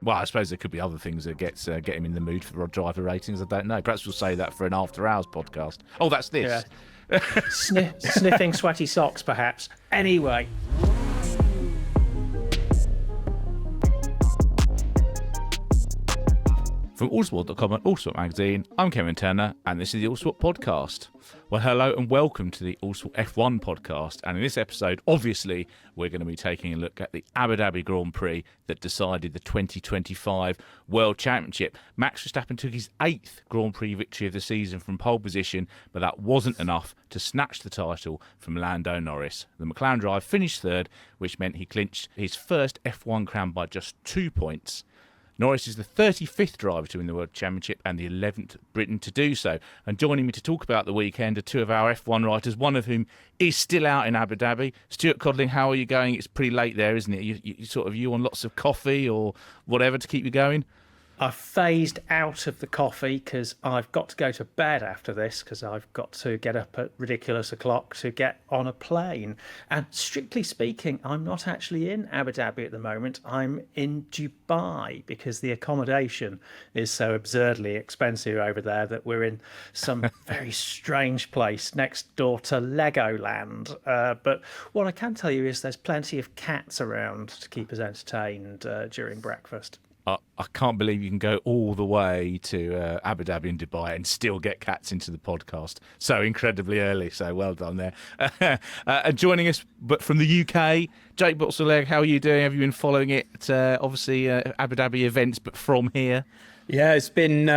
Well, I suppose there could be other things that get him in the mood for driver ratings. I don't know. Perhaps we'll say that for an after hours podcast. Oh, that's this. Yeah. Sniffing sweaty socks, perhaps. Anyway. From Autosport.com and Autosport Magazine, I'm Kevin Turner, and this is the Autosport Podcast. Well, hello and welcome to the Autosport F1 Podcast. And in this episode, obviously, we're going to be taking a look at the Abu Dhabi Grand Prix that decided the 2025 World Championship. Max Verstappen took his 8th Grand Prix victory of the season from pole position, but that wasn't enough to snatch the title from Lando Norris. The McLaren driver finished third, which meant he clinched his first F1 crown by just 2 points. Norris is the 35th driver to win the World Championship and the 11th Briton to do so. And joining me to talk about the weekend are two of our F1 writers, one of whom is still out in Abu Dhabi. Stuart Codling, how are you going? It's pretty late there, isn't it? You on lots of coffee or whatever to keep you going? I've phased out of the coffee because I've got to go to bed after this because I've got to get up at ridiculous o'clock to get on a plane. And strictly speaking, I'm not actually in Abu Dhabi at the moment. I'm in Dubai because the accommodation is so absurdly expensive over there that we're in some very strange place next door to Legoland. But what I can tell you is there's plenty of cats around to keep us entertained during breakfast. I can't believe you can go all the way to Abu Dhabi and Dubai and still get cats into the podcast so incredibly early. So well done there. And joining us, but from the UK, Jake Boxall-Legge, how are you doing? Have you been following it? Obviously, Abu Dhabi events, but from here. Yeah, it's been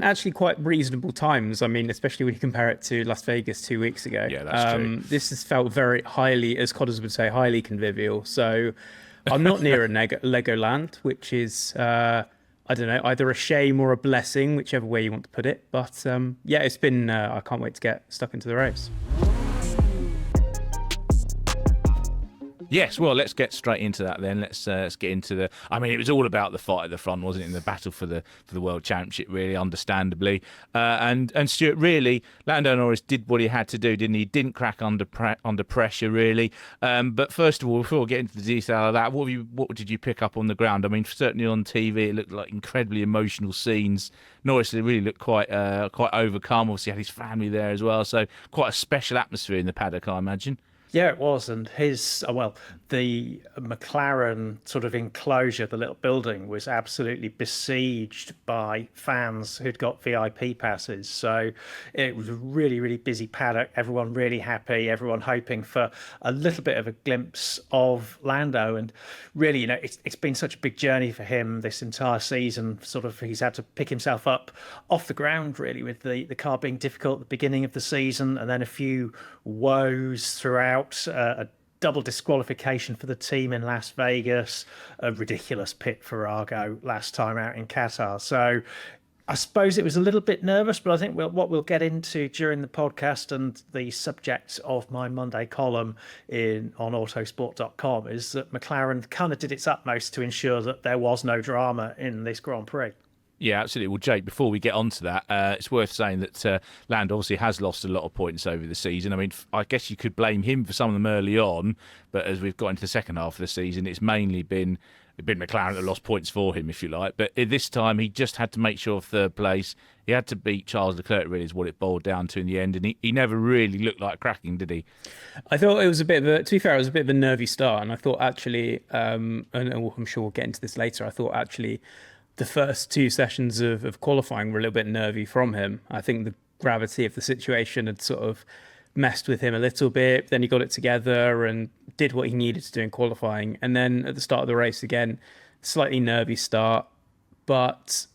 actually quite reasonable times. I mean, especially when you compare it to Las Vegas 2 weeks ago. Yeah, that's true. This has felt very highly, as Codders would say, highly convivial. So I'm not near a Legoland, which is, I don't know, either a shame or a blessing, whichever way you want to put it. But yeah, it's been, I can't wait to get stuck into the race. Yes, well, let's get straight into that then. Let's get into the. I mean, it was all about the fight at the front, wasn't it? In the battle for the World Championship, really, understandably. And Stuart, really, Lando Norris did what he had to do, didn't he? He didn't crack under pressure, really. But first of all, before we get into the detail of that, what did you pick up on the ground? I mean, certainly on TV, it looked like incredibly emotional scenes. Norris really looked quite overcome. Obviously, had his family there as well, so quite a special atmosphere in the paddock, I imagine. Yeah, it was. And the McLaren sort of enclosure, the little building, was absolutely besieged by fans who'd got VIP passes. So it was a really, really busy paddock. Everyone really happy, everyone hoping for a little bit of a glimpse of Lando. And really, it's been such a big journey for him this entire season. Sort of he's had to pick himself up off the ground, really, with the car being difficult at the beginning of the season and then a few woes throughout. A double disqualification for the team in Las Vegas, a ridiculous pit for Argo last time out in Qatar. So I suppose it was a little bit nervous, but I think what we'll get into during the podcast and the subject of my Monday column on Autosport.com is that McLaren kind of did its utmost to ensure that there was no drama in this Grand Prix. Yeah, absolutely. Well, Jake, before we get on to that, it's worth saying that Land obviously has lost a lot of points over the season. I mean, I guess you could blame him for some of them early on, but as we've got into the second half of the season, it's mainly been McLaren that lost points for him, if you like. But this time, he just had to make sure of third place. He had to beat Charles Leclerc, really, is what it boiled down to in the end. And he never really looked like cracking, did he? I thought it was to be fair, it was a bit of a nervy start. And I thought actually, and I'm sure we'll get into this later, I thought actually the first two sessions of qualifying were a little bit nervy from him. I think the gravity of the situation had sort of messed with him a little bit. Then he got it together and did what he needed to do in qualifying. And then at the start of the race again, slightly nervy start, but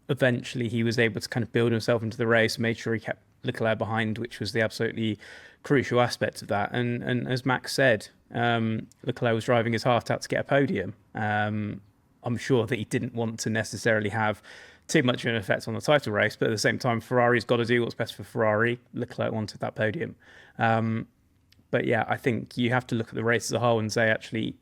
eventually he was able to kind of build himself into the race, made sure he kept Leclerc behind, which was the absolutely crucial aspect of that. And as Max said, Leclerc was driving his heart out to get a podium. I'm sure that he didn't want to necessarily have too much of an effect on the title race, but at the same time, Ferrari's got to do what's best for Ferrari. Leclerc wanted that podium. But yeah, I think you have to look at the race as a whole and say, actually,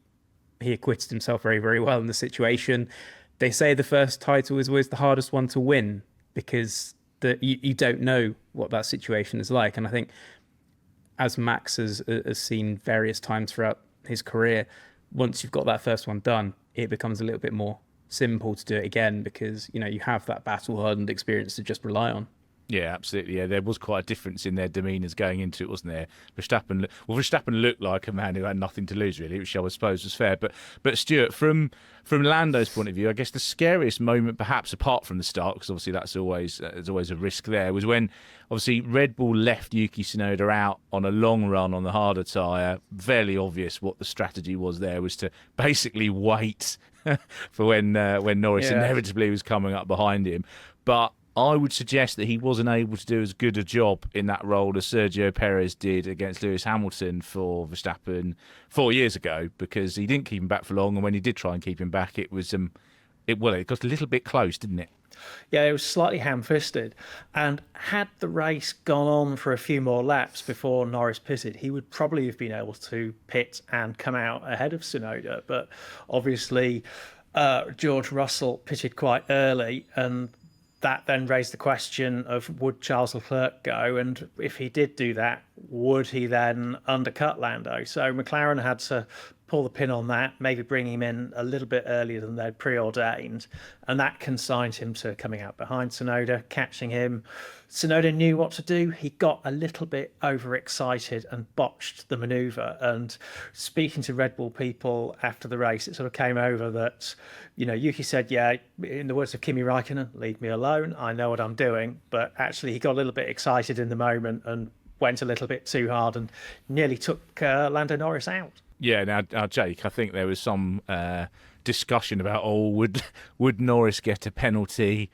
he acquitted himself very, very well in the situation. They say the first title is always the hardest one to win because you don't know what that situation is like. And I think, as Max has seen various times throughout his career, once you've got that first one done, it becomes a little bit more simple to do it again because, you have that battle-hardened experience to just rely on. Yeah, absolutely. Yeah, there was quite a difference in their demeanours going into it, wasn't there? Verstappen looked like a man who had nothing to lose, really, which I suppose was fair. But Stuart, from Lando's point of view, I guess the scariest moment, perhaps apart from the start, because obviously there's always a risk there, was when obviously Red Bull left Yuki Tsunoda out on a long run on the harder tyre. Fairly obvious what the strategy was there was to basically wait for when Norris inevitably was coming up behind him, but I would suggest that he wasn't able to do as good a job in that role as Sergio Perez did against Lewis Hamilton for Verstappen 4 years ago, because he didn't keep him back for long, and when he did try and keep him back, it got a little bit close, didn't it? Yeah, it was slightly ham-fisted. And had the race gone on for a few more laps before Norris pitted, he would probably have been able to pit and come out ahead of Tsunoda. But obviously, George Russell pitted quite early, and that then raised the question of would Charles Leclerc go, and if he did do that, would he then undercut Lando? So McLaren had to pull the pin on that, maybe bring him in a little bit earlier than they'd preordained, and that consigned him to coming out behind Tsunoda, catching him. Tsunoda knew what to do. He got a little bit overexcited and botched the manoeuvre. And speaking to Red Bull people after the race, it sort of came over that, Yuki said, yeah, in the words of Kimi Raikkonen, leave me alone. I know what I'm doing. But actually, he got a little bit excited in the moment and went a little bit too hard and nearly took Lando Norris out. Yeah, now Jake, I think there was some discussion about, would Norris get a penalty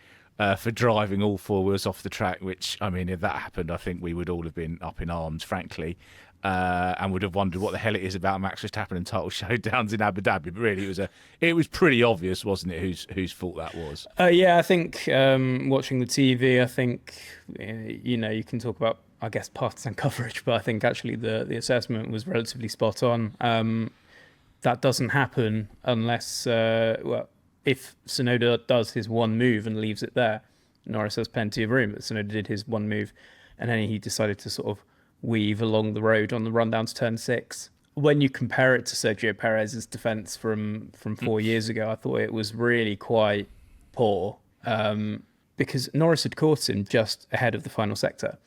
for driving all four wheels off the track, which, I mean, if that happened, I think we would all have been up in arms, frankly, and would have wondered what the hell it is about Max Verstappen and title showdowns in Abu Dhabi. But really, it was pretty obvious, wasn't it, whose fault that was? Yeah, I think watching the TV, I think, you can talk about, I guess, partisan coverage, but I think actually the assessment was relatively spot on. That doesn't happen unless, if Tsunoda does his one move and leaves it there. Norris has plenty of room, but Tsunoda did his one move, and then he decided to sort of weave along the road on the run down to turn 6. When you compare it to Sergio Perez's defence from 4 years ago, I thought it was really quite poor, because Norris had caught him just ahead of the final sector.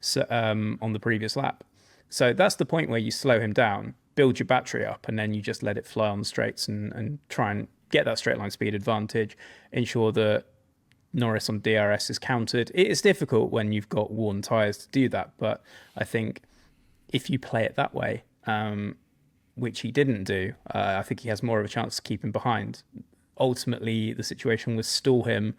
So, on the previous lap. So that's the point where you slow him down, build your battery up, and then you just let it fly on the straights and try and get that straight line speed advantage, ensure that Norris on DRS is countered. It is difficult when you've got worn tyres to do that, but I think if you play it that way, which he didn't do, I think he has more of a chance to keep him behind. Ultimately, the situation was stall him,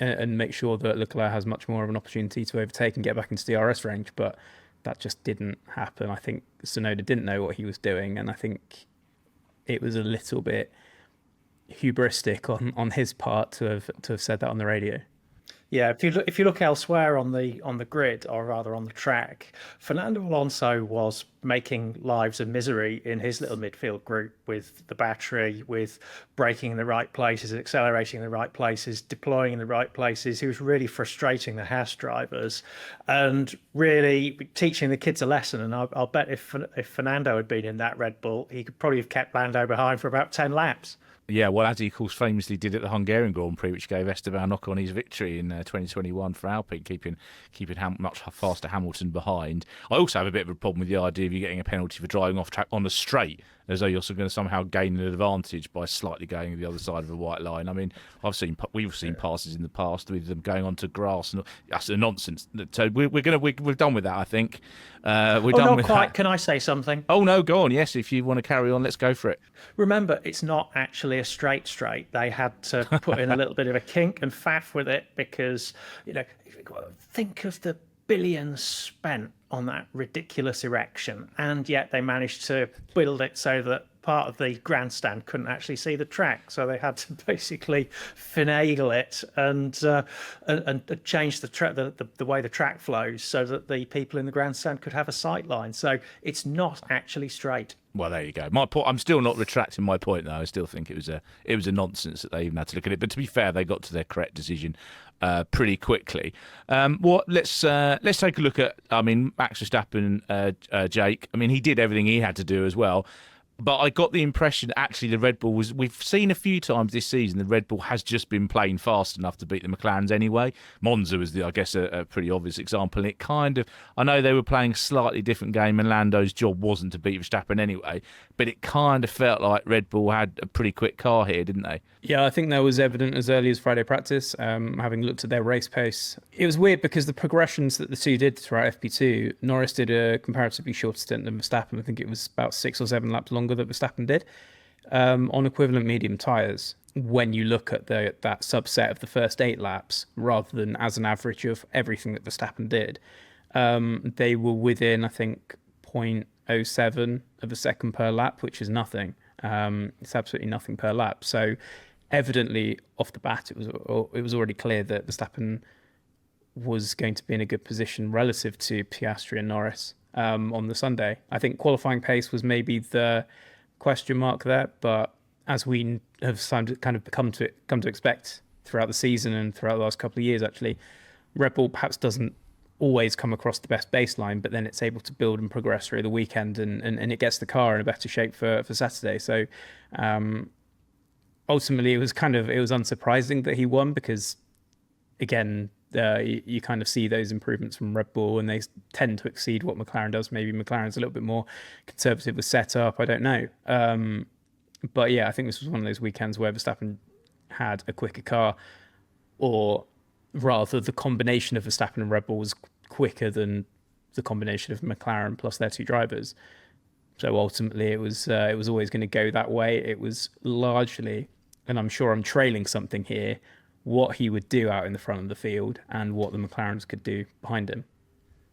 and make sure that Leclerc has much more of an opportunity to overtake and get back into DRS range, but that just didn't happen. I think Tsunoda didn't know what he was doing, and I think it was a little bit hubristic on his part to have said that on the radio. Yeah, if you look elsewhere on the grid, or rather on the track, Fernando Alonso was making lives a misery in his little midfield group with the battery, with braking in the right places, accelerating in the right places, deploying in the right places. He was really frustrating the Haas drivers and really teaching the kids a lesson. And I'll bet if Fernando had been in that Red Bull, he could probably have kept Lando behind for about 10 laps. Yeah, well, as he, of course, famously did at the Hungarian Grand Prix, which gave Esteban Ocon his victory in 2021 for Alpine, keeping much faster Hamilton behind. I also have a bit of a problem with the idea of you getting a penalty for driving off track on the straight, as though you're going to somehow gain an advantage by slightly going to the other side of a white line. I mean, we've seen passes in the past with them going onto grass, and that's a nonsense. So we're done with that, I think. We're done with quite. that. Can I say something? Oh no, go on. Yes, if you want to carry on, let's go for it. Remember, it's not actually a straight. They had to put in a little bit of a kink and faff with it because, think of the billions spent on that ridiculous erection, and yet they managed to build it so that part of the grandstand couldn't actually see the track, so they had to basically finagle it and change the way the track flows so that the people in the grandstand could have a sight line. So it's not actually straight. Well, there you go. My point. I'm still not retracting my point, though. I still think it was a nonsense that they even had to look at it. But to be fair, they got to their correct decision pretty quickly. Let's take a look at. I mean, Max Verstappen, Jake. I mean, he did everything he had to do as well. But I got the impression actually the Red Bull was, we've seen a few times this season, the Red Bull has just been playing fast enough to beat the McLarens anyway. Monza was, I guess, a pretty obvious example. And it kind of, I know they were playing a slightly different game and Lando's job wasn't to beat Verstappen anyway, but it kind of felt like Red Bull had a pretty quick car here, didn't they? Yeah, I think that was evident as early as Friday practice, having looked at their race pace. It was weird because the progressions that the two did throughout FP2, Norris did a comparatively shorter stint than Verstappen. I think it was about 6 or 7 laps longer that Verstappen did, on equivalent medium tyres. When you look at that subset of the first 8 laps, rather than as an average of everything that Verstappen did, they were within, I think, 0.07 of a second per lap, which is nothing. It's absolutely nothing per lap. So evidently, off the bat, it was already clear that Verstappen was going to be in a good position relative to Piastri and Norris on the Sunday. I think qualifying pace was maybe the question mark there, but as we have kind of come to expect throughout the season and throughout the last couple of years, actually, Red Bull perhaps doesn't always come across the best baseline, but then it's able to build and progress through the weekend, and it gets the car in a better shape for Saturday. So ultimately, it was unsurprising that he won because, again, you kind of see those improvements from Red Bull, and they tend to exceed what McLaren does. Maybe McLaren's a little bit more conservative with setup. I don't know. But yeah, I think this was one of those weekends where Verstappen had a quicker car, or rather the combination of Verstappen and Red Bull was quicker than the combination of McLaren plus their two drivers. So ultimately, it was always going to go that way. It was largely, and I'm sure I'm trailing something here, what he would do out in the front of the field and what the McLarens could do behind him.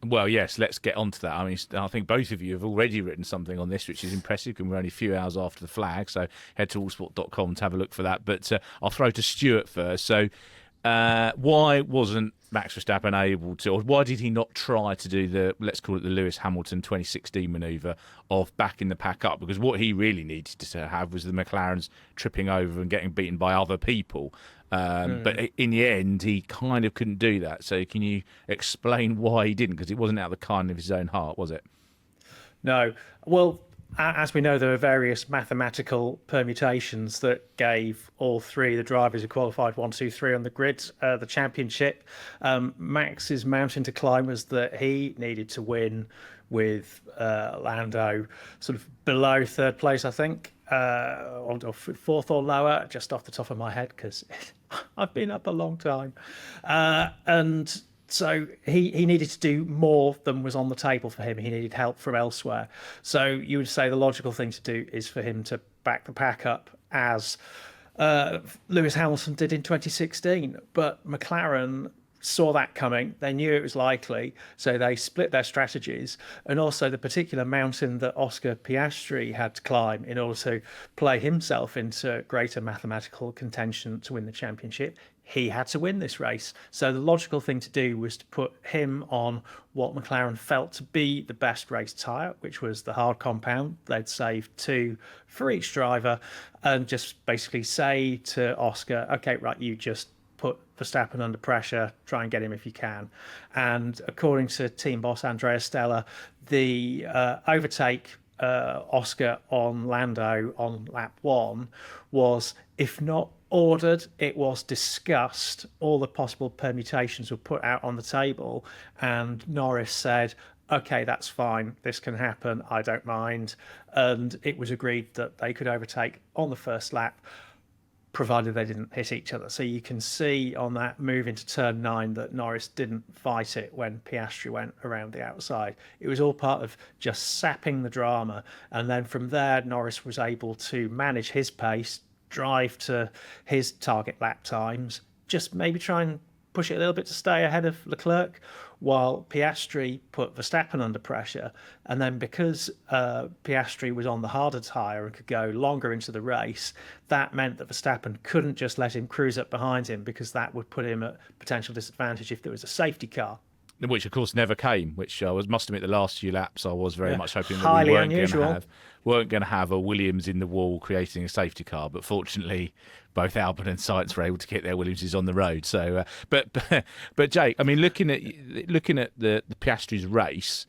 Well, yes, let's get on to that. I mean, I think both of you have already written something on this, which is impressive, and we're only a few hours after the flag, so head to allsport.com to have a look for that. But I'll throw to Stuart first. So why wasn't Max Verstappen able to, or why did he not try to do the, let's call it the Lewis Hamilton 2016 manoeuvre of backing the pack up? Because what he really needed to have was the McLarens tripping over and getting beaten by other people. But in the end, he kind of couldn't do that. So can you explain why he didn't? Because it wasn't out of the kindness of his own heart, was it? No. Well, as we know, there are various mathematical permutations that gave all three the drivers who qualified 1, 2, 3 on the grid the championship. Max's mountain to climb was that he needed to win with Lando sort of below third place, I think, or fourth or lower, just off the top of my head, because I've been up a long time. And so he needed to do more than was on the table for him. He needed help from elsewhere. So you would say the logical thing to do is for him to back the pack up as Lewis Hamilton did in 2016. But McLaren saw that coming. They knew it was likely, so they split their strategies. And also the particular mountain that Oscar Piastri had to climb in order to play himself into greater mathematical contention to win the championship, he had to win this race. So the logical thing to do was to put him on what McLaren felt to be the best race tyre, which was the hard compound. They'd save 2 for each driver and just basically say to Oscar, okay, right, you just put Verstappen under pressure, try and get him if you can. And according to team boss Andrea Stella, the overtake Oscar on Lando on lap 1 was, if not ordered, it was discussed. All the possible permutations were put out on the table, and Norris said, okay, that's fine, this can happen, I don't mind. And it was agreed that they could overtake on the first lap, provided they didn't hit each other. So you can see on that move into turn 9 that Norris didn't fight it when Piastri went around the outside. It was all part of just sapping the drama. And then from there, Norris was able to manage his pace, drive to his target lap times, just maybe try and push it a little bit to stay ahead of Leclerc, while Piastri put Verstappen under pressure. And then because Piastri was on the harder tyre and could go longer into the race, that meant that Verstappen couldn't just let him cruise up behind him, because that would put him at potential disadvantage if there was a safety car. Which, of course, never came, which I must admit the last few laps I was very much hoping that Highly we weren't going to have a Williams in the wall creating a safety car. But fortunately, both Albon and Sainz were able to get their Williamses on the road. So, but Jake, I mean, looking at the Piastri's race,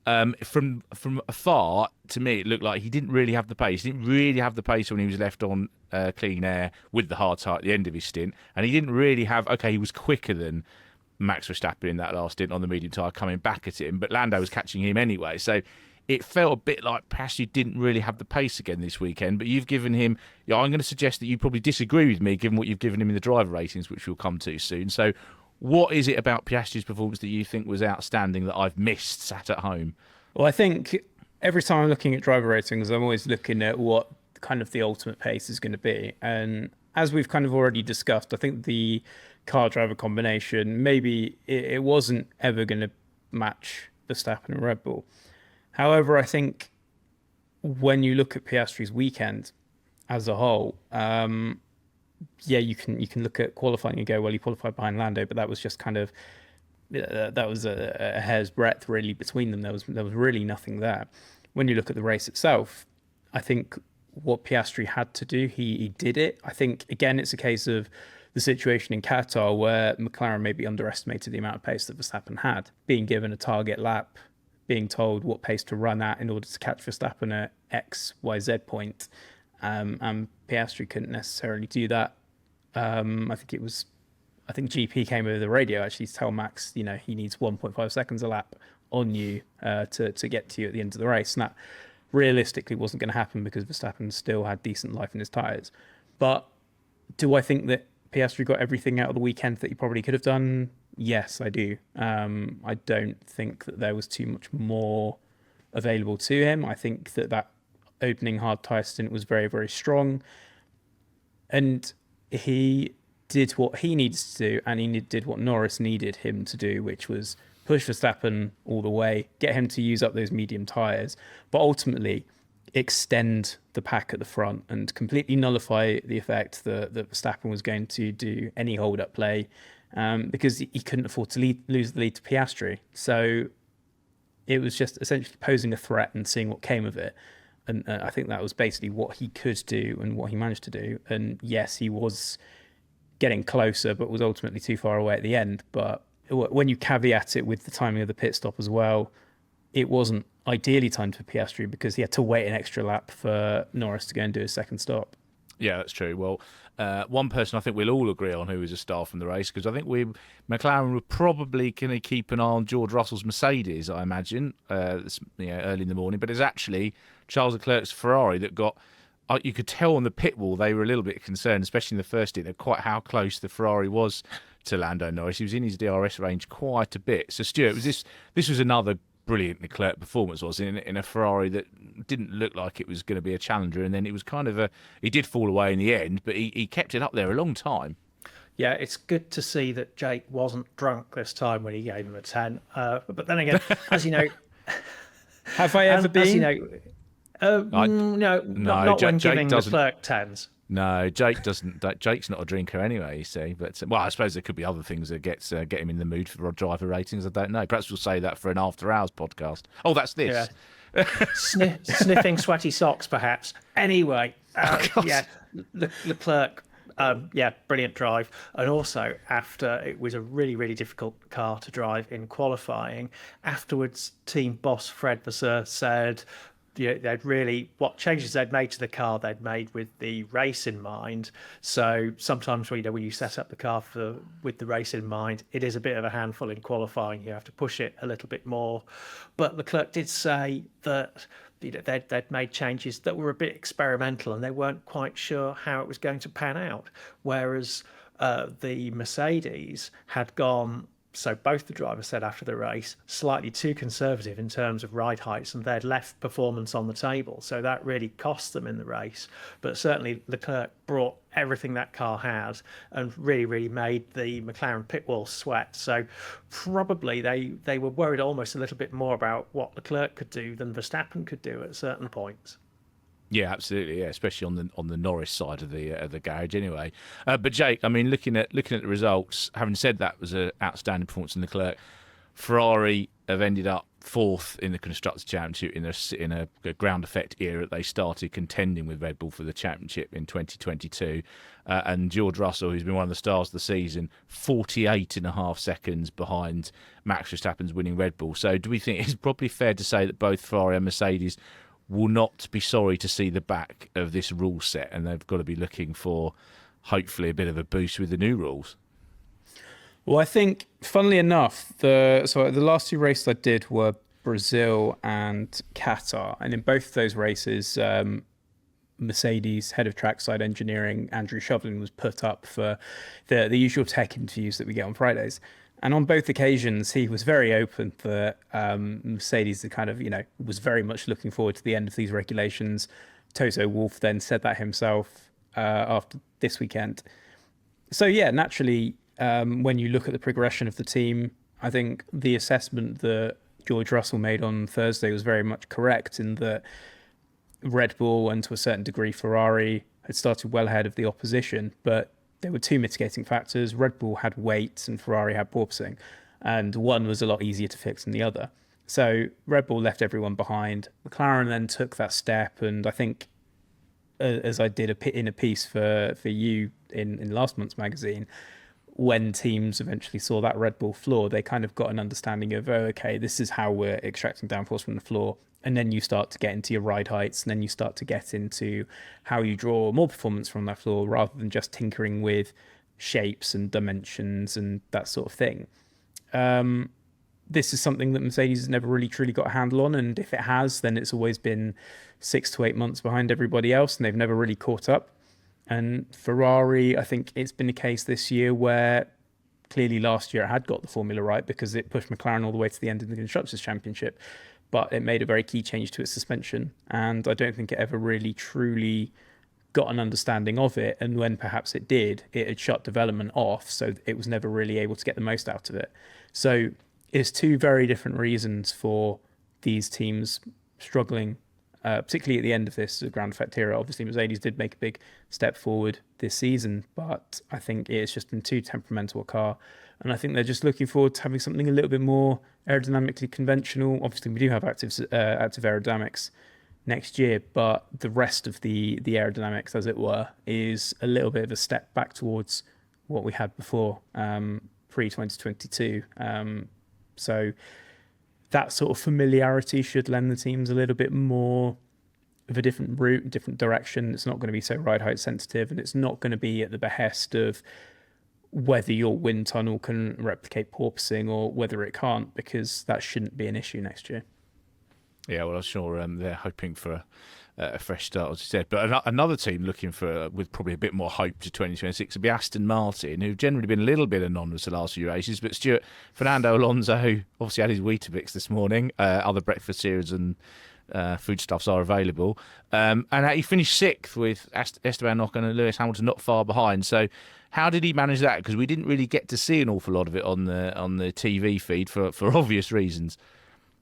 From afar, to me, it looked like he didn't really have the pace. He didn't really have the pace when he was left on clean air with the hard tyre at the end of his stint. And he didn't really have... Okay, he was quicker than Max Verstappen in that last stint on the medium tyre coming back at him, but Lando was catching him anyway. So it felt a bit like Piastri didn't really have the pace again this weekend, but you've given him... Yeah, I'm going to suggest that you probably disagree with me, given what you've given him in the driver ratings, which we'll come to soon. So what is it about Piastri's performance that you think was outstanding that I've missed sat at home? Well, I think every time I'm looking at driver ratings, I'm always looking at what kind of the ultimate pace is going to be. And as we've kind of already discussed, I think the car-driver combination, maybe it wasn't ever going to match Verstappen and Red Bull. However, I think when you look at Piastri's weekend as a whole, you can look at qualifying and go, well, he qualified behind Lando, but that was just kind of that was a hair's breadth really between them. There was really nothing there. When you look at the race itself, I think what Piastri had to do, he did it. I think again it's a case of the situation in Qatar where McLaren maybe underestimated the amount of pace that Verstappen had, being given a target lap, being told what pace to run at in order to catch Verstappen at X, Y, Z point. And Piastri couldn't necessarily do that. I think GP came over the radio actually to tell Max, he needs 1.5 seconds a lap on you to get to you at the end of the race. And that realistically wasn't going to happen because Verstappen still had decent life in his tyres. But do I think that Piastri got everything out of the weekend that he probably could have done? Yes, I do. I don't think that there was too much more available to him. I think that opening hard tyre stint was very, very strong. And he did what he needed to do, and he did what Norris needed him to do, which was push Verstappen all the way, get him to use up those medium tyres, but ultimately extend the pack at the front and completely nullify the effect that Verstappen was going to do any hold-up play, because he couldn't afford to lose the lead to Piastri. So it was just essentially posing a threat and seeing what came of it. And I think that was basically what he could do and what he managed to do. And yes, he was getting closer, but was ultimately too far away at the end. But when you caveat it with the timing of the pit stop as well, it wasn't ideally timed for Piastri because he had to wait an extra lap for Norris to go and do his second stop. Yeah, that's true. Well, one person I think we'll all agree on who was a star from the race, because I think McLaren were probably going to keep an eye on George Russell's Mercedes, I imagine, early in the morning. But it's actually Charles Leclerc's Ferrari that got... You could tell on the pit wall they were a little bit concerned, especially in the first stint, quite how close the Ferrari was to Lando Norris. He was in his DRS range quite a bit. So, Stuart, this was another brilliant Leclerc performance, was in a Ferrari that didn't look like it was going to be a challenger, and then it was kind of he did fall away in the end, but he kept it up there a long time. Yeah, it's good to see that Jake wasn't drunk this time when he gave him a 10. But then again, as you know... Have I ever been? As you know... no, not when giving Leclerc 10s. No, Jake doesn't. Jake's not a drinker anyway, you see. But well, I suppose there could be other things that get him in the mood for driver ratings. I don't know. Perhaps we'll say that for an after hours podcast. Oh, that's this. Yeah. Sniffing sweaty socks, perhaps. Anyway, Leclerc. Brilliant drive. And also, after it was a really, really difficult car to drive in qualifying, afterwards, team boss Fred Vasseur said, what changes they'd made to the car they'd made with the race in mind. So sometimes when you set up the car with the race in mind, it is a bit of a handful in qualifying. You have to push it a little bit more. But Leclerc did say that they'd made changes that were a bit experimental and they weren't quite sure how it was going to pan out. Whereas the Mercedes had gone... So both the drivers said after the race, slightly too conservative in terms of ride heights, and they'd left performance on the table. So that really cost them in the race. But certainly Leclerc brought everything that car had and really, really made the McLaren pit wall sweat. So probably they were worried almost a little bit more about what Leclerc could do than Verstappen could do at certain points. Yeah, absolutely. Yeah, especially on the Norris side of the garage, anyway. But Jake, I mean, looking at the results, having said that was an outstanding performance in Leclerc, Ferrari have ended up fourth in the Constructors' Championship in a ground effect era. They started contending with Red Bull for the championship in 2022. And George Russell, who's been one of the stars of the season, 48.5 seconds behind Max Verstappen's winning Red Bull. So do we think it's probably fair to say that both Ferrari and Mercedes will not be sorry to see the back of this rule set, and they've got to be looking for hopefully a bit of a boost with the new rules? Well, I think, funnily enough, the last two races I did were Brazil and Qatar, and in both of those races, Mercedes head of trackside engineering Andrew Shovlin was put up for the usual tech interviews that we get on Fridays, and on both occasions he was very open that Mercedes was very much looking forward to the end of these regulations. Toto Wolff then said that himself after this weekend. So yeah, naturally, when you look at the progression of the team, I think the assessment that George Russell made on Thursday was very much correct, in that Red Bull and to a certain degree Ferrari had started well ahead of the opposition, but there were two mitigating factors. Red Bull had weight and Ferrari had porpoising, and one was a lot easier to fix than the other. So Red Bull left everyone behind. McLaren then took that step, and I think, as I did in a piece for you in last month's magazine, when teams eventually saw that Red Bull floor, they kind of got an understanding of, oh, okay, this is how we're extracting downforce from the floor. And then you start to get into your ride heights, and then you start to get into how you draw more performance from that floor, rather than just tinkering with shapes and dimensions and that sort of thing. This is something that Mercedes has never really truly got a handle on, and if it has, then it's always been 6 to 8 months behind everybody else, and they've never really caught up. And Ferrari, I think it's been a case this year where clearly last year it had got the formula right, because it pushed McLaren all the way to the end of the Constructors' Championship, but it made a very key change to its suspension, and I don't think it ever really truly got an understanding of it, and when perhaps it did, it had shut development off, so it was never really able to get the most out of it. So it's two very different reasons for these teams struggling, particularly at the end of this ground effect era. Obviously, Mercedes did make a big step forward this season, but I think it's just been too temperamental a car, and I think they're just looking forward to having something a little bit more aerodynamically conventional. Obviously, we do have active aerodynamics next year, but the rest of the aerodynamics, as it were, is a little bit of a step back towards what we had before, pre-2022. So that sort of familiarity should lend the teams a little bit more of a different route, different direction. It's not going to be so ride height sensitive, and it's not going to be at the behest of whether your wind tunnel can replicate porpoising or whether it can't, because that shouldn't be an issue next year. Yeah, well, I'm sure they're hoping for a fresh start, as you said. But another team looking for, with probably a bit more hope to 2026, would be Aston Martin, who've generally been a little bit anonymous the last few races. But Stuart, Fernando Alonso, who obviously had his Weetabix this morning, other breakfast cereals and foodstuffs are available. And he finished sixth with Esteban Ocon and Lewis Hamilton not far behind. So how did he manage that? Because we didn't really get to see an awful lot of it on the TV feed for obvious reasons.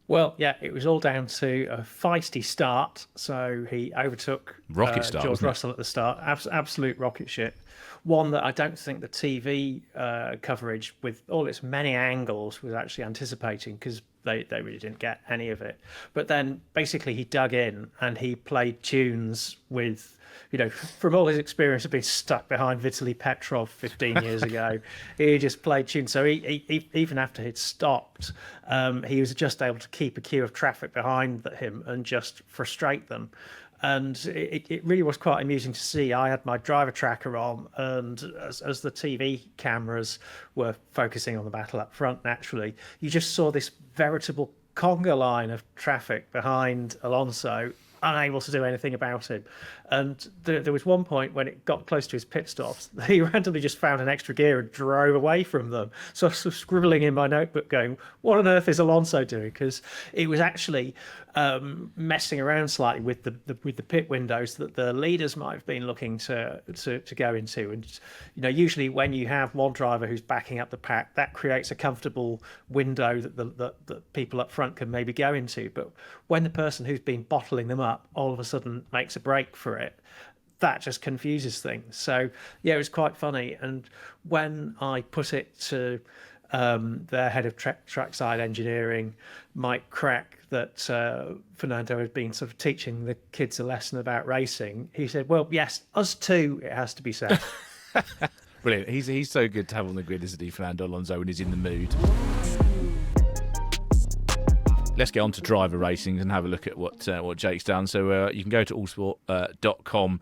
Well, yeah, it was all down to a feisty start. So he overtook George Russell at the start. Absolute rocket ship. One that I don't think the TV coverage, with all its many angles, was actually anticipating, because they really didn't get any of it. But then basically he dug in and he played tunes with, from all his experience of being stuck behind Vitaly Petrov 15 years ago, he just played tunes. So he even after he'd stopped, he was just able to keep a queue of traffic behind him and just frustrate them. And it really was quite amusing to see. I had my driver tracker on, and as the TV cameras were focusing on the battle up front, naturally, you just saw this veritable conga line of traffic behind Alonso, unable to do anything about him. And there was one point when it got close to his pit stops, he randomly just found an extra gear and drove away from them. So I was scribbling in my notebook going, what on earth is Alonso doing? Because it was actually messing around slightly with the pit windows that the leaders might have been looking to go into. And usually when you have one driver who's backing up the pack, that creates a comfortable window that people up front can maybe go into. But when the person who's been bottling them up all of a sudden makes a break for it, that just confuses things. So yeah, it was quite funny. And when I put it to their head of trackside engineering, Mike Crack, that Fernando had been sort of teaching the kids a lesson about racing, he said, well, yes, us too, it has to be said. Brilliant. He's so good to have on the grid, isn't he, Fernando Alonso, when he's in the mood. Let's get on to driver racing and have a look at what Jake's done. So you can go to allsport.com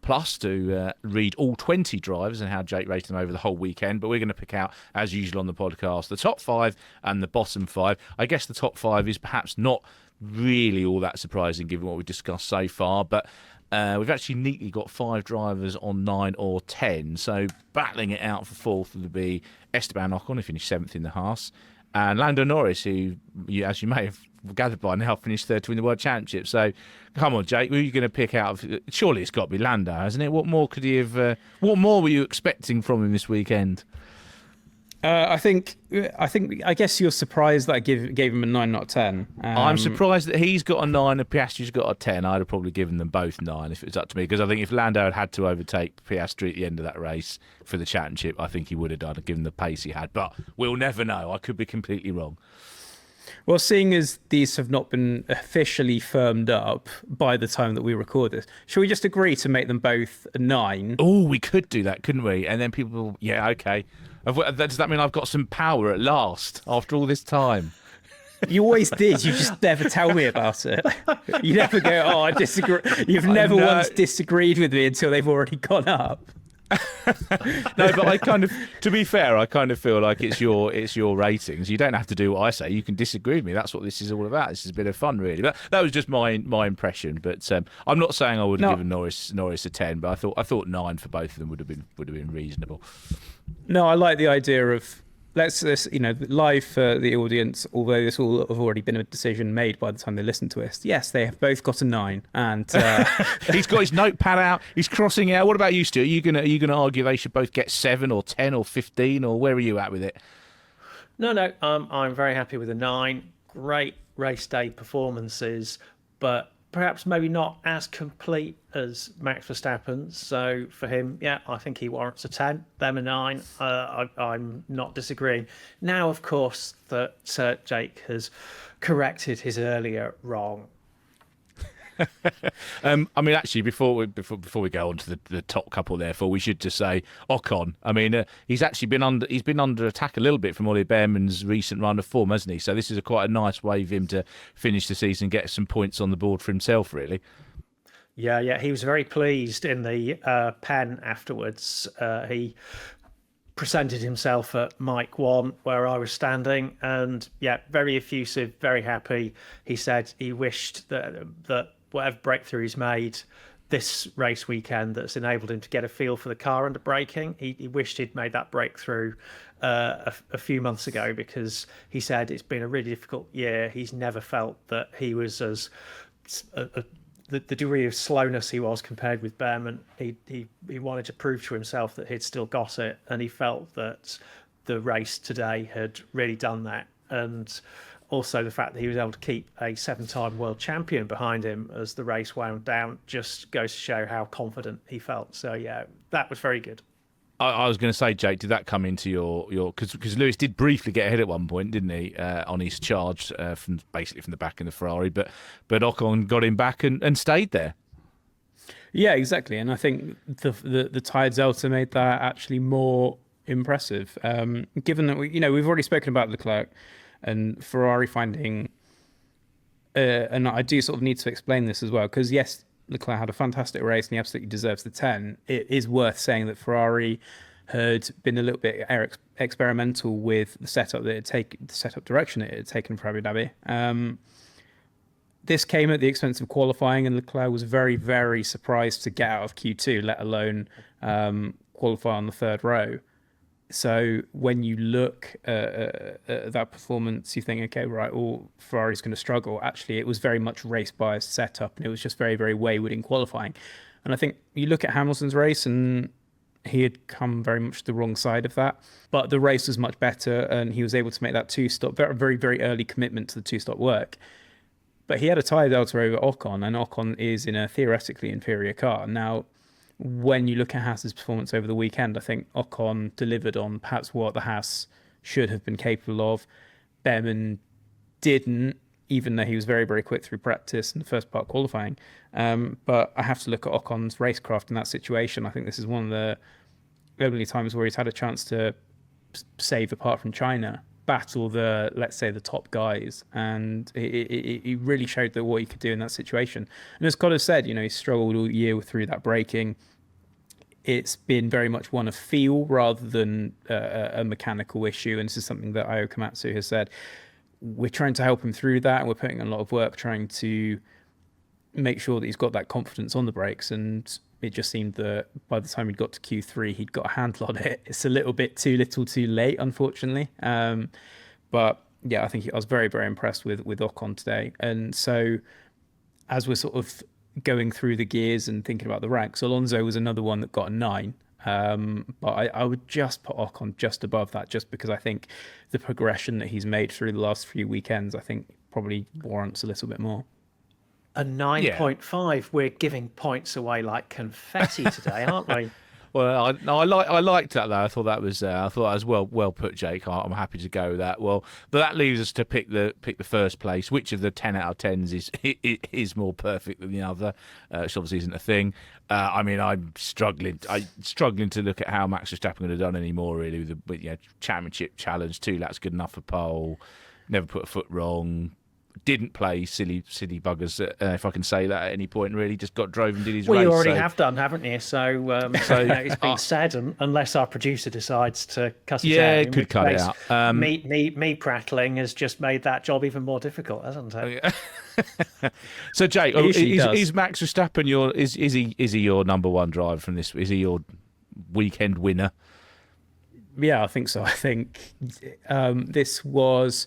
plus to read all 20 drivers and how Jake raced them over the whole weekend. But we're going to pick out, as usual on the podcast, the top 5 and the bottom 5. I guess the top 5 is perhaps not really all that surprising given what we've discussed so far, but we've actually neatly got 5 drivers on 9 or 10. So battling it out for 4th would be Esteban Ocon, who finished 7th in the Haas, and Lando Norris, who, as you may have gathered by now, finished 3rd to win the World Championship. So, come on, Jake, who are you going to pick out? Surely it's got to be Lando, hasn't it? What more could he have? What more were you expecting from him this weekend? I guess you're surprised that I gave him a 9, not 10. I'm surprised that he's got a 9 and Piastri's got a 10. I'd have probably given them both 9 if it was up to me, because I think if Lando had to overtake Piastri at the end of that race for the championship, I think he would have done, given the pace he had. But we'll never know. I could be completely wrong. Well, seeing as these have not been officially firmed up by the time that we record this, shall we just agree to make them both a 9? Oh, we could do that, couldn't we? And then people, yeah, okay. Does that mean I've got some power at last after all this time? You always did. You just never tell me about it. You never go, oh, I disagree. You've never once disagreed with me until they've already gone up. No, but I kind of, to be fair, I kind of feel like it's your ratings. You don't have to do what I say. You can disagree with me. That's what this is all about. This is a bit of fun, really. But that was just my impression. But I'm not saying I would have given Norris a 10, but I thought 9 for both of them would have been reasonable. No, I like the idea of let's live for the audience. Although this will have already been a decision made by the time they listen to us. Yes, they have both got a 9, and he's got his notepad out. He's crossing out. What about you, Stuart? Are you gonna argue they should both get 7 or 10 or 15, or where are you at with it? No, I'm very happy with a 9. Great race day performances, but perhaps maybe not as complete as Max Verstappen's. So for him, yeah, I think he warrants a 10. Them a 9. I'm not disagreeing. Now, of course, that Jake has corrected his earlier wrong. I mean, actually, before we go on to the top couple, therefore, we should just say Ocon. I mean, he's actually been under attack a little bit from Ollie Behrman's recent run of form, hasn't he? So this is quite a nice way for him to finish the season and get some points on the board for himself, really. Yeah, he was very pleased in the pen afterwards. He presented himself at Mic 1 where I was standing, and yeah, very effusive, very happy. He said he wished that whatever breakthrough he's made this race weekend that's enabled him to get a feel for the car under braking, he wished he'd made that breakthrough a few months ago, because he said it's been a really difficult year. He's never felt that he was as the degree of slowness he was compared with Behrman. He wanted to prove to himself that he'd still got it, and he felt that the race today had really done that. And also the fact that he was able to keep a 7-time world champion behind him as the race wound down just goes to show how confident he felt. So yeah, that was very good. I was going to say, Jake, did that come into your because Lewis did briefly get ahead at one point, didn't he, on his charge from the back in the Ferrari, but Ocon got him back and stayed there. Yeah, exactly, and I think the tired Zelta made that actually more impressive, given that we've already spoken about Leclerc and Ferrari finding, and I do sort of need to explain this as well, because yes, Leclerc had a fantastic race and he absolutely deserves the 10. It is worth saying that Ferrari had been a little bit experimental with the setup the setup direction it had taken for Abu Dhabi. This came at the expense of qualifying, and Leclerc was very, very surprised to get out of Q2, let alone qualify on the 3rd row. So when you look at that performance, you think, okay, right, Ferrari's going to struggle. Actually, it was very much race-biased setup, and it was just very, very wayward in qualifying. And I think you look at Hamilton's race, and he had come very much the wrong side of that. But the race was much better, and he was able to make that 2-stop, very, very, very early commitment to the 2-stop work. But he had a tyre delta over Ocon, and Ocon is in a theoretically inferior car. Now, when you look at Haas's performance over the weekend, I think Ocon delivered on perhaps what the Haas should have been capable of. Behrman didn't, even though he was very, very quick through practice in the first part of qualifying. But I have to look at Ocon's racecraft in that situation. I think this is one of the only times where he's had a chance to save, apart from China, battle the, let's say, the top guys. And he really showed that what he could do in that situation. And as Codling said, he struggled all year through that braking. It's been very much one of feel rather than a mechanical issue. And this is something that Io Komatsu has said. We're trying to help him through that, and we're putting in a lot of work trying to make sure that he's got that confidence on the brakes. And it just seemed that by the time he'd got to Q3, he'd got a handle on it. It's a little bit too little too late, unfortunately. But yeah, I think I was very, very impressed with Ocon today. And so as we're sort of going through the gears and thinking about the ranks, Alonso was another one that got a 9. But I would just put Ocon just above that, just because I think the progression that he's made through the last few weekends, I think probably warrants a little bit more. A 9.5. We're giving points away like confetti today, aren't we? Well, I liked that though. I thought that was well put, Jake. I'm happy to go with that. Well, but that leaves us to pick the first place. Which of the 10 out of 10s is more perfect than the other? Which obviously isn't a thing. I'm struggling to look at how Max Verstappen could have done any more really with the championship challenge. 2 laps good enough for pole. Never put a foot wrong. Didn't play silly buggers, if I can say that at any point, really. Just drove and did his race. Well, you already have done, haven't you? So it's been said, unless our producer decides to cut it out. Yeah, it could cut it out. Me prattling has just made that job even more difficult, hasn't it? So, Jake, is Max Verstappen is he your number one driver from this? Is he your weekend winner? Yeah, I think so. I think this was...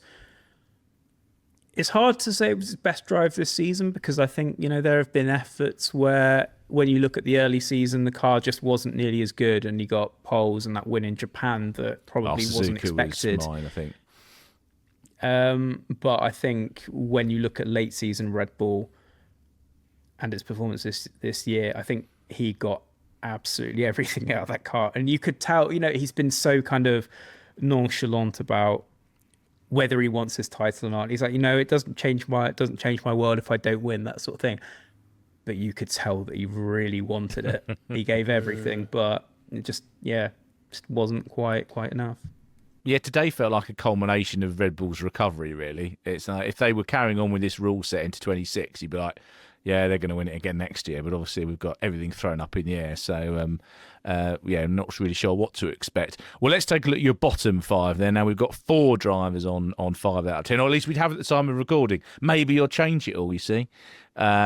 It's hard to say it was his best drive this season, because I think, there have been efforts where when you look at the early season, the car just wasn't nearly as good, and he got poles and that win in Japan that probably wasn't expected. Was mine, I think. But I think when you look at late season Red Bull and its performance this year, I think he got absolutely everything out of that car. And you could tell, he's been so kind of nonchalant about whether he wants his title or not. He's like, it doesn't change my world if I don't win, that sort of thing. But you could tell that he really wanted it. He gave everything, but it just wasn't quite enough. Yeah, today felt like a culmination of Red Bull's recovery, really. It's like if they were carrying on with this rule set into 26, you'd be like, yeah, they're going to win it again next year. But obviously we've got everything thrown up in the air. So, I'm not really sure what to expect. Well, let's take a look at your bottom 5 then. Now, we've got 4 drivers on 5 out of 10, or at least we'd have at the time of recording. Maybe you'll change it all, you see,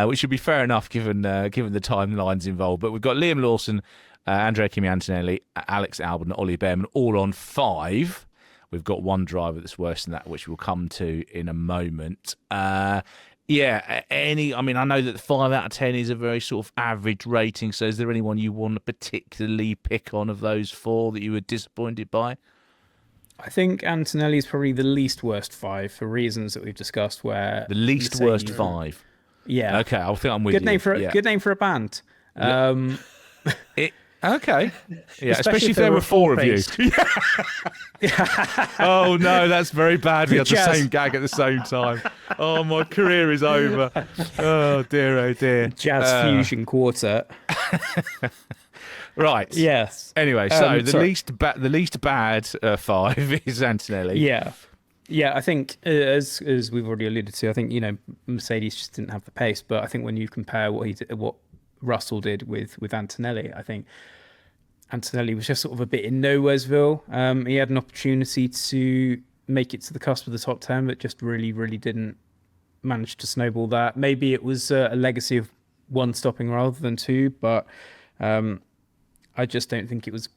which should be fair enough given the timelines involved. But we've got Liam Lawson, Andrea Kimi Antonelli, Alex Albon, and Ollie Behrman all on 5. We've got one driver that's worse than that, which we'll come to in a moment. I know that 5 out of 10 is a very sort of average rating. So is there anyone you want to particularly pick on of those 4 that you were disappointed by? I think Antonelli is probably the least worst 5 for reasons that we've discussed. Where the least worst 5. Yeah. Okay, I think I'm with you. Good name for a band. Okay. Yeah, especially if there were 4 of you. Oh no, that's very bad. We had the same gag at the same time. Oh, my career is over. Oh dear. Jazz fusion quartet. Right. Yes. Anyway, so the least bad 5 is Antonelli. Yeah. I think as we've already alluded to, I think Mercedes just didn't have the pace. But I think when you compare what Russell did with Antonelli, I think Antonelli was just sort of a bit in nowheresville. He had an opportunity to make it to the cusp of the top 10, but just really, really didn't manage to snowball that. Maybe it was a legacy of 1 stopping rather than 2, but I just don't think it was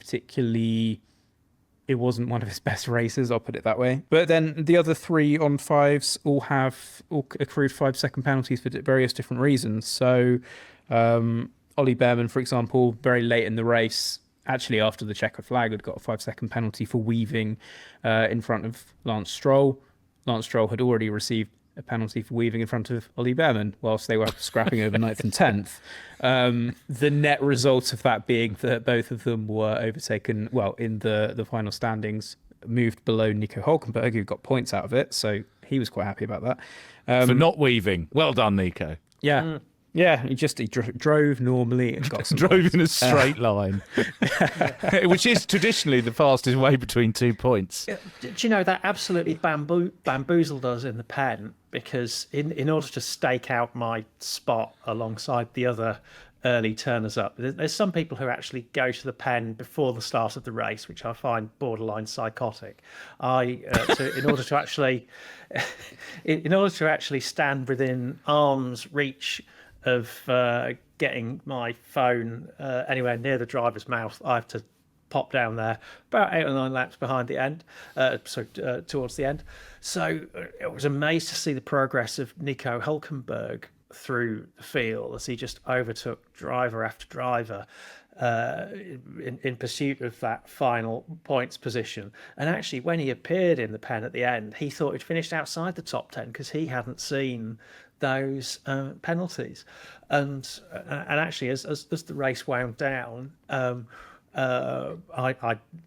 it wasn't one of his best races, I'll put it that way. But then the other 3 on 5s all accrued 5-second penalties for various different reasons. So Ollie Behrman, for example, very late in the race, actually after the checker flag, had got a 5-second penalty for weaving in front of Lance Stroll. Lance Stroll had already received a penalty for weaving in front of Ollie Behrman whilst they were scrapping over 9th and 10th. The net result of that being that both of them were overtaken, in the final standings, moved below Nico Hülkenberg, who got points out of it, so he was quite happy about that. For not weaving. Well done, Nico. Yeah. Yeah, he drove normally and got some Drove points. in a straight line, which is traditionally the fastest way between 2 points. Do you know that absolutely bamboozled us in the pen, because in order to stake out my spot alongside the other early turners up, there's some people who actually go to the pen before the start of the race, which I find borderline psychotic. In order to actually stand within arm's reach of getting my phone anywhere near the driver's mouth, I have to pop down there about 8 or 9 laps behind the end, towards the end. So I was amazed to see the progress of Nico Hülkenberg through the field as he just overtook driver after driver in pursuit of that final points position. And actually, when he appeared in the pen at the end, he thought he'd finished outside the top 10 because he hadn't seen those penalties. And actually, as the race wound down, I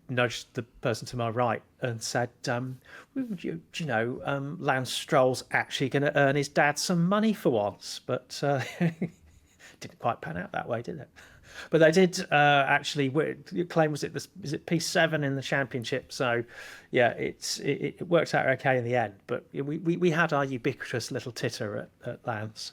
nudged the person to my right and said, do you know, Lance Stroll's actually going to earn his dad some money for once. But didn't quite pan out that way, did it? But they did actually claim, is it P7 in the championship? So, yeah, it worked out okay in the end. But we had our ubiquitous little titter at Lance.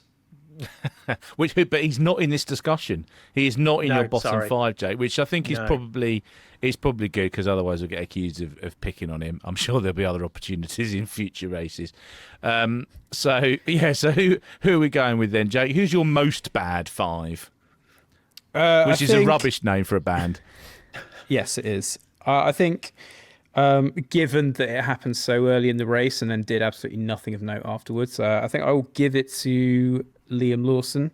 But he's not in this discussion. He is not in your bottom 5, Jake, which I think is probably good, because otherwise we'll get accused of picking on him. I'm sure there'll be other opportunities in future races. So who are we going with then, Jake? Who's your most bad 5? Which is a rubbish name for a band. Yes, it is. I think, given that it happened so early in the race and then did absolutely nothing of note afterwards, I think I will give it to Liam Lawson.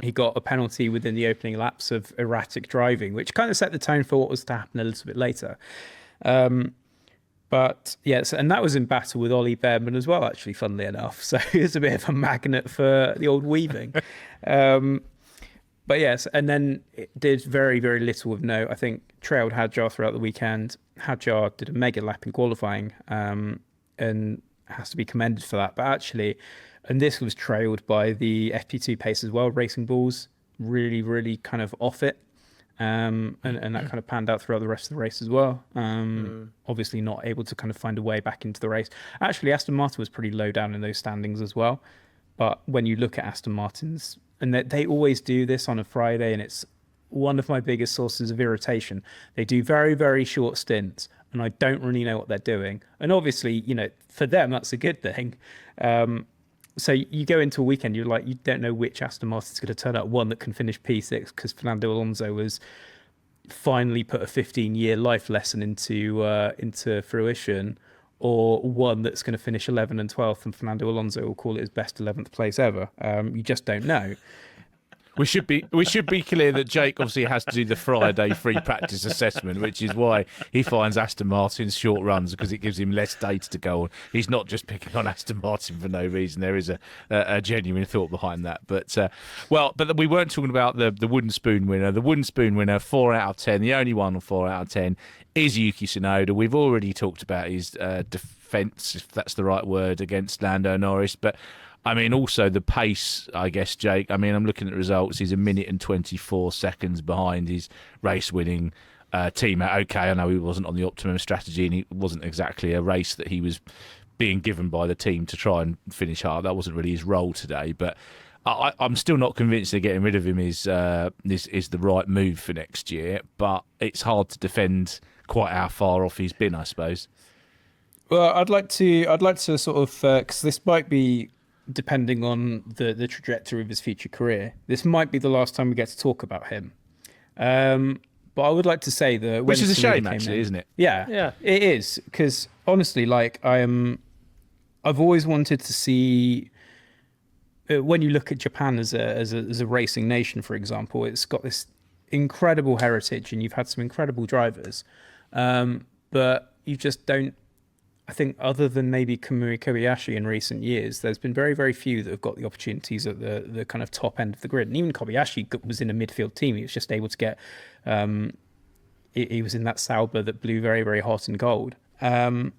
He got a penalty within the opening laps of erratic driving, which kind of set the tone for what was to happen a little bit later. But yes, and that was in battle with Ollie Behrman as well, actually, funnily enough. So he was a bit of a magnet for the old weaving. But yes, and then it did very, very little of note. I think trailed Hadjar throughout the weekend. Hadjar did a mega lap in qualifying, and has to be commended for that. But actually, and this was trailed by the FP2 pace as well. Racing Bulls really, really kind of off it. And that kind of panned out throughout the rest of the race as well. Obviously not able to kind of find a way back into the race. Actually, Aston Martin was pretty low down in those standings as well. But when you look at Aston Martin's, and they always do this on a Friday, and it's one of my biggest sources of irritation. They do very, very short stints, and I don't really know what they're doing. And obviously, you know, for them, that's a good thing. So you go into a weekend, you don't know which Aston Martin's going to turn up, one that can finish P6 because Fernando Alonso was finally put a 15-year life lesson into fruition, or one that's going to finish 11th and 12th, and Fernando Alonso will call it his best 11th place ever. You just don't know. We should be clear that Jake obviously has to do the Friday free practice assessment, which is why he finds Aston Martin's short runs, because it gives him less data to go on. He's not just picking on Aston Martin for no reason. There is a genuine thought behind that. But we weren't talking about the wooden spoon winner. The wooden spoon winner, 4 out of 10. The only one on 4 out of 10 is Yuki Tsunoda. We've already talked about his defence, if that's the right word, against Lando Norris, but I mean, also the pace, I guess, Jake. I mean, I'm looking at the results. He's 1 minute and 24 seconds behind his race-winning teammate. Okay, I know he wasn't on the optimum strategy, and it wasn't exactly a race that he was being given by the team to try and finish hard. That wasn't really his role today. But I'm still not convinced that getting rid of him is the right move for next year. But it's hard to defend quite how far off he's been, I suppose. Well, I'd like to sort of, because this might be, depending on the trajectory of his future career, this might be the last time we get to talk about him. But I would like to say that, which is a shame, actually, isn't it? Yeah, it is, because honestly, like I've always wanted to see. When you look at Japan as a racing nation, for example, it's got this incredible heritage, and you've had some incredible drivers, but you just don't. I think other than maybe Kamui Kobayashi in recent years, there's been very, very few that have got the opportunities at the kind of top end of the grid. And even Kobayashi was in a midfield team. He was just able to get he was in that Sauber that blew very, very hot and gold. And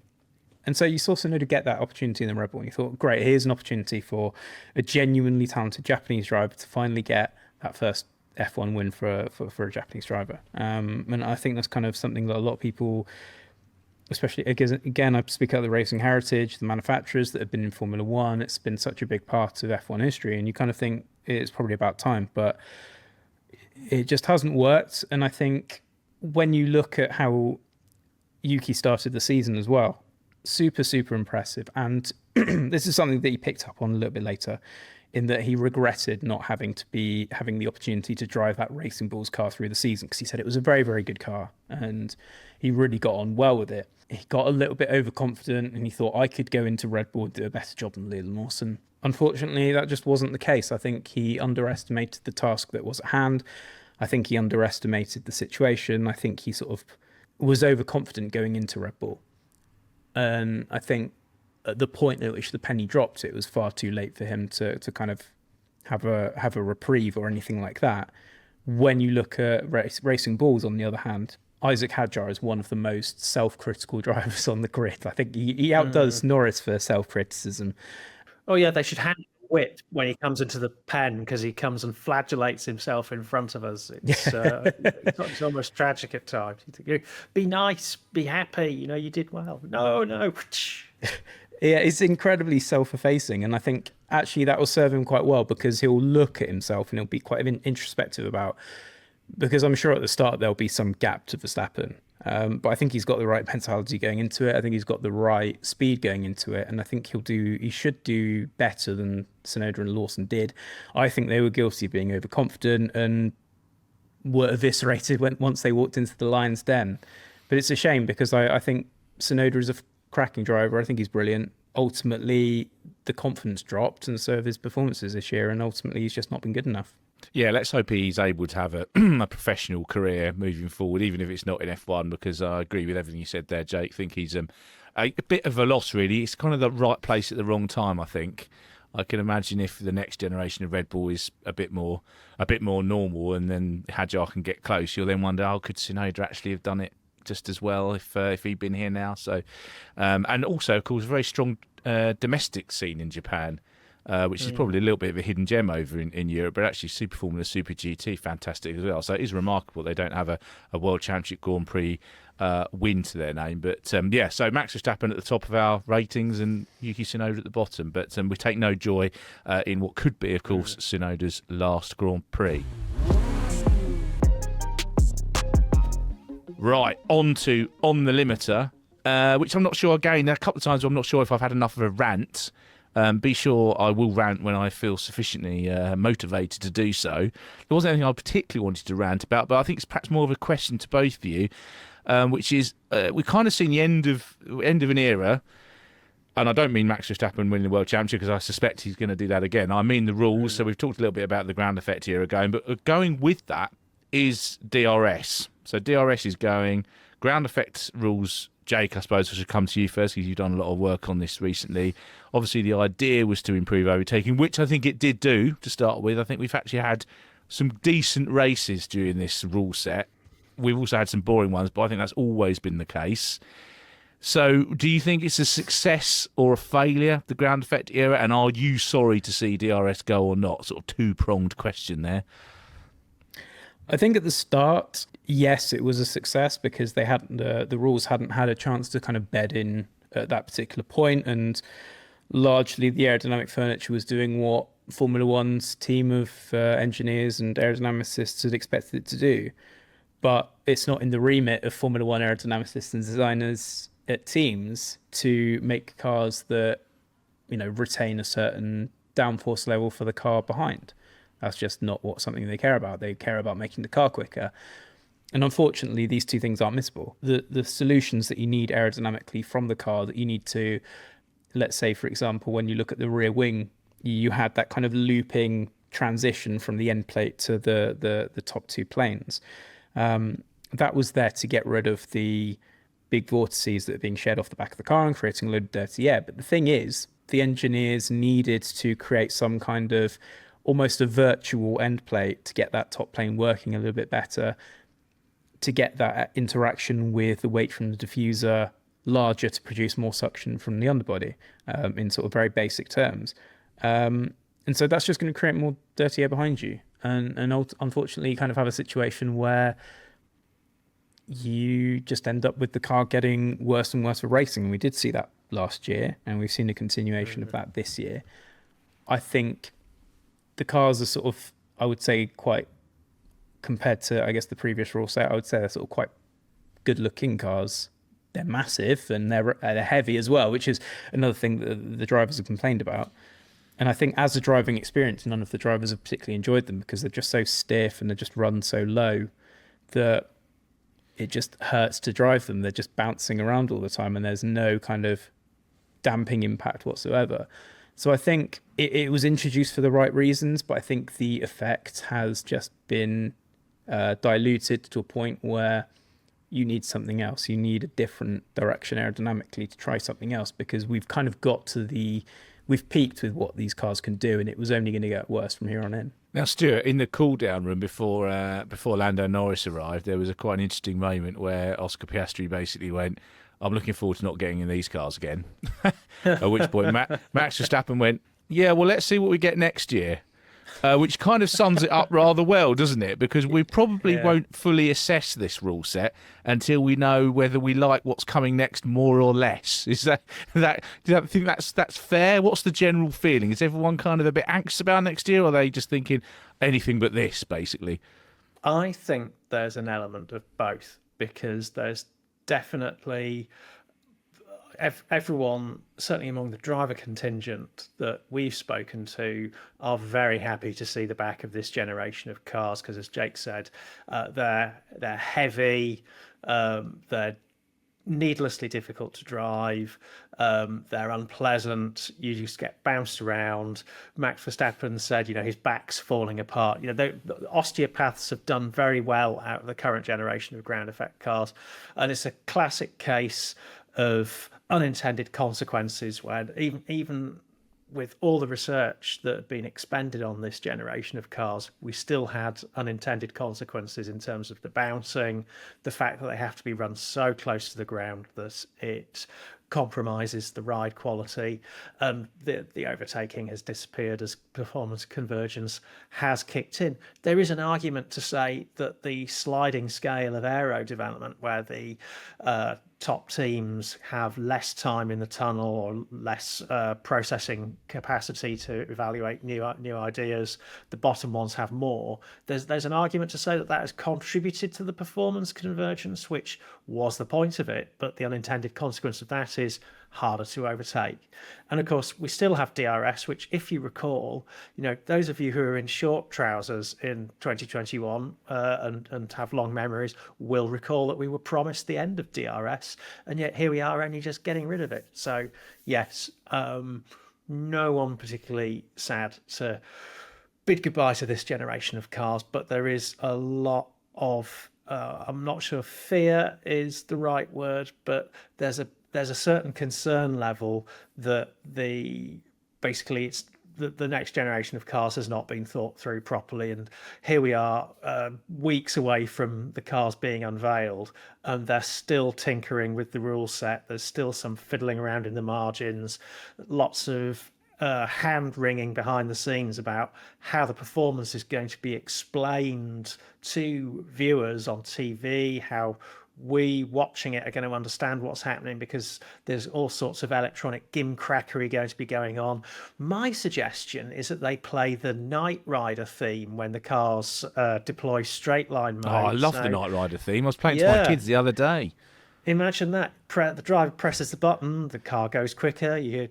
so you saw Tsunoda get that opportunity in the Red Bull, and you thought, great, here's an opportunity for a genuinely talented Japanese driver to finally get that first F1 win for a Japanese driver. And I think that's kind of something that a lot of people, especially, again, I speak out the racing heritage, the manufacturers that have been in Formula One, it's been such a big part of F1 history, and you kind of think it's probably about time, but it just hasn't worked. And I think when you look at how Yuki started the season as well, super, super impressive. And this is something that he picked up on a little bit later, in that he regretted not having the opportunity to drive that Racing Bulls car through the season, because he said it was a very, very good car and he really got on well with it. He got a little bit overconfident and he thought, I could go into Red Bull and do a better job than Leland Lawson. Unfortunately, that just wasn't the case. I think he underestimated the task that was at hand. I think he underestimated the situation. I think he sort of was overconfident going into Red Bull. And I think at the point at which the penny dropped, it was far too late for him to kind of have a reprieve or anything like that. When you look at Racing Bulls, on the other hand, Isaac Hadjar is one of the most self-critical drivers on the grid. I think he outdoes Norris for self-criticism. Oh yeah, they should hand him a whip when he comes into the pen, because he comes and flagellates himself in front of us. It's almost tragic at times. You think, be nice, be happy, you did well. No. Yeah, it's incredibly self-effacing, and I think actually that will serve him quite well, because he'll look at himself and he'll be quite introspective about, because I'm sure at the start there'll be some gap to Verstappen. But I think he's got the right mentality going into it. I think he's got the right speed going into it. And I think he should do better than Tsunoda and Lawson did. I think they were guilty of being overconfident and were eviscerated once they walked into the lion's den. But it's a shame, because I think Tsunoda is a cracking driver. I think he's brilliant. Ultimately, the confidence dropped, and so have his performances this year. And ultimately, he's just not been good enough. Yeah, let's hope he's able to have a professional career moving forward, even if it's not in F1, because I agree with everything you said there, Jake. I think he's a bit of a loss, really. It's kind of the right place at the wrong time, I think. I can imagine if the next generation of Red Bull is a bit more normal, and then Hadjar can get close, you'll then wonder, could Tsunoda actually have done it just as well if he'd been here now? So, and also, of course, a very strong domestic scene in Japan. Which is probably a little bit of a hidden gem over in Europe, but actually Super Formula, Super GT, fantastic as well. So it is remarkable they don't have a World Championship Grand Prix win to their name. But so Max Verstappen at the top of our ratings and Yuki Tsunoda at the bottom. But we take no joy in what could be, of course, Tsunoda's last Grand Prix. Right, on the limiter, which I'm not sure, again, a couple of times I'm not sure if I've had enough of a rant. Be sure I will rant when I feel sufficiently motivated to do so. There wasn't anything I particularly wanted to rant about, but I think it's perhaps more of a question to both of you, which is we've kind of seen the end of an era, and I don't mean Max Verstappen winning the World Championship, because I suspect he's going to do that again. I mean the rules, so we've talked a little bit about the ground effect era going, but going with that is DRS. So DRS is going, ground effect rules. Jake, I suppose I should come to you first, because you've done a lot of work on this recently. Obviously, the idea was to improve overtaking, which I think it did do to start with. I think we've actually had some decent races during this rule set. We've also had some boring ones, but I think that's always been the case. So do you think it's a success or a failure, the ground effect era? And are you sorry to see DRS go or not? Sort of two-pronged question there. I think at the start, yes, it was a success, because they hadn't the rules hadn't had a chance to kind of bed in at that particular point, and largely the aerodynamic furniture was doing what Formula One's team of engineers and aerodynamicists had expected it to do. But it's not in the remit of Formula One aerodynamicists and designers at teams to make cars that, retain a certain downforce level for the car behind. That's just not something they care about. They care about making the car quicker. And unfortunately, these two things aren't missable. The solutions that you need aerodynamically from the car, that you need to, let's say, for example, when you look at the rear wing, you had that kind of looping transition from the end plate to the top two planes. That was there to get rid of the big vortices that are being shed off the back of the car and creating a load of dirty air. But the thing is, the engineers needed to create some kind of almost a virtual end plate to get that top plane working a little bit better, to get that interaction with the weight from the diffuser larger to produce more suction from the underbody, in sort of very basic terms. And so that's just going to create more dirty air behind you. And unfortunately, you kind of have a situation where you just end up with the car getting worse and worse for racing. We did see that last year, and we've seen a continuation of that this year. I think the cars are sort of, I would say, quite, compared to, I guess, the previous rule set, I would say they're sort of quite good-looking cars. They're massive and they're heavy as well, which is another thing that the drivers have complained about. And I think as a driving experience, none of the drivers have particularly enjoyed them because they're just so stiff and they just run so low that it just hurts to drive them. They're just bouncing around all the time and there's no kind of damping impact whatsoever. So I think it was introduced for the right reasons, but I think the effect has just been diluted to a point where you need something else. You need a different direction aerodynamically to try something else, because we've kind of we've peaked with what these cars can do, and it was only going to get worse from here on in. Now, Stuart, in the cool-down room before Lando Norris arrived, there was quite an interesting moment where Oscar Piastri basically went, "I'm looking forward to not getting in these cars again." At which point Max Verstappen went, "Yeah, well, let's see what we get next year." Which kind of sums it up rather well, doesn't it? Because we probably won't fully assess this rule set until we know whether we like what's coming next more or less. Is that do you think that's fair? What's the general feeling? Is everyone kind of a bit anxious about next year, or are they just thinking anything but this, basically? I think there's an element of both, because there's definitely everyone, certainly among the driver contingent that we've spoken to, are very happy to see the back of this generation of cars because, as Jake said, they're heavy, they're needlessly difficult to drive, they're unpleasant, you just get bounced around. Max Verstappen said, his back's falling apart. The osteopaths have done very well out of the current generation of ground effect cars, and it's a classic case of unintended consequences, where even with all the research that had been expended on this generation of cars, we still had unintended consequences in terms of the bouncing, the fact that they have to be run so close to the ground that it compromises the ride quality, and the overtaking has disappeared as performance convergence has kicked in. There is an argument to say that the sliding scale of aero development, where the top teams have less time in the tunnel or less processing capacity to evaluate new ideas, the bottom ones have more. There's an argument to say that has contributed to the performance convergence, which was the point of it, but the unintended consequence of that is harder to overtake. And of course, we still have DRS, which, if you recall, those of you who are in short trousers in 2021 and have long memories will recall that we were promised the end of DRS, and yet here we are only just getting rid of it. So yes, no one particularly sad to bid goodbye to this generation of cars, but there is a lot of I'm not sure fear is the right word, but there's a certain concern level that basically it's the next generation of cars has not been thought through properly, and here we are weeks away from the cars being unveiled, and they're still tinkering with the rule set. There's still some fiddling around in the margins, lots of hand wringing behind the scenes about how the performance is going to be explained to viewers on TV, how we watching it are going to understand what's happening, because there's all sorts of electronic gimcrackery going to be going on. My suggestion is that they play the Knight Rider theme when the cars deploy straight line mode. Oh, I love the Knight Rider theme. I was playing to my kids the other day. Imagine that. The driver presses the button, the car goes quicker. You hear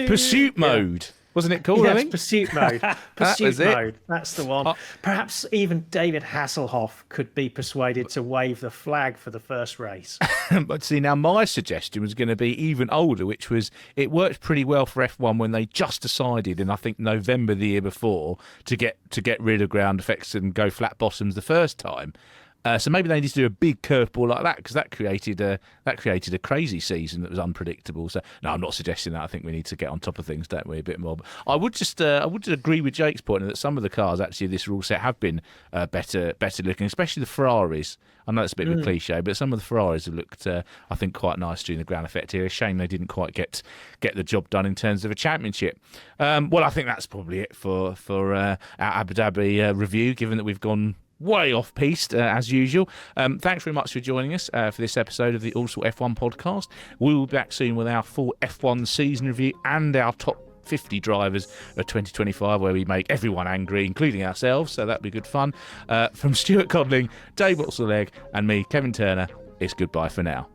Pursuit mode. Wasn't it called? Yes, I think Pursuit mode. Pursuit mode. That's the one. Perhaps even David Hasselhoff could be persuaded to wave the flag for the first race. But see, now my suggestion was going to be even older, which was it worked pretty well for F1 when they just decided in, I think, November the year before to get rid of ground effects and go flat bottoms the first time. So maybe they need to do a big curveball like that, because that created a crazy season that was unpredictable. So no, I'm not suggesting that. I think we need to get on top of things, don't we, a bit more. But I would just agree with Jake's point that some of the cars actually this rule set have been better looking, especially the Ferraris. I know it's a bit of a cliche, but some of the Ferraris have looked, I think, quite nice during the ground effect here. A shame they didn't quite get the job done in terms of a championship. Well, I think that's probably it for our Abu Dhabi review, given that we've gone way off piste as usual. Thanks very much for joining us for this episode of the Autosport F1 podcast. We will be back soon with our full F1 season review and our top 50 drivers of 2025, where we make everyone angry, including ourselves, so that'll be good fun. From Stuart Codling, Boxall-Legge and me, Kevin Turner, it's goodbye for now.